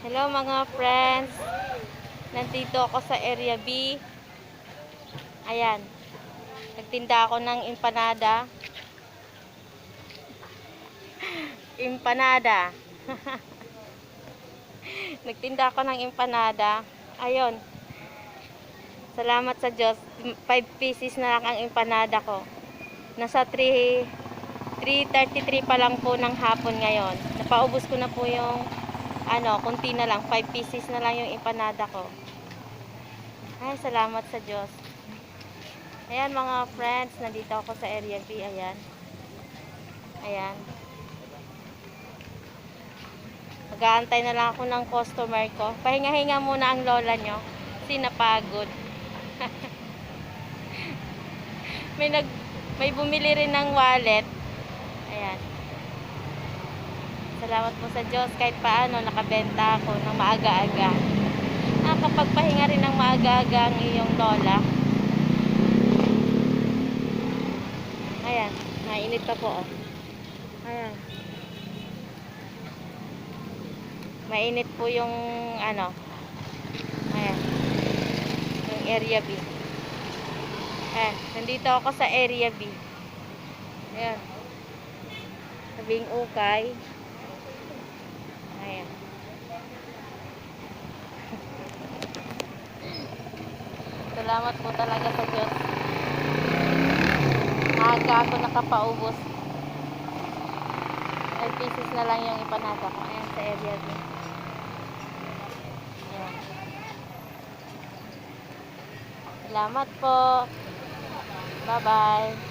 Hello mga friends. Nandito ako sa Area B. Ayan. Nagtinda ako ng empanada. Empanada. Nagtinda ako ng empanada. Ayun. Salamat sa Diyos. 5 pieces na lang ang empanada ko. Nasa 3:33 pa lang po ng hapon ngayon. Napaubos ko na po yung konti na lang. 5 pieces na lang yung empanada ko. Ay, salamat sa Diyos. Ayan mga friends, nandito ako sa Area B. Ayan. Ayan. Mag-aantay na lang ako ng customer ko. Pahinga-hinga muna ang lola nyo. Kasi napagod. may bumili rin ng wallet. Ayan. Salamat po sa Diyos kahit paano nakabenta ako ng maaga-aga. Nakakapagpahinga rin ng maaga-aga ang iyong lola. Ayan, mainit pa po oh. Ayan. Mainit po yung ayan, yung Area B. Ayan, nandito ako sa Area B. Ayan. Sabing ukay. Ayan. Salamat po talaga sa Diyos. Maaga ako nakapaubos. 5 pieces na lang yung empanada ko. Ayan sa Area B. Ayan. Salamat po. Bye-bye.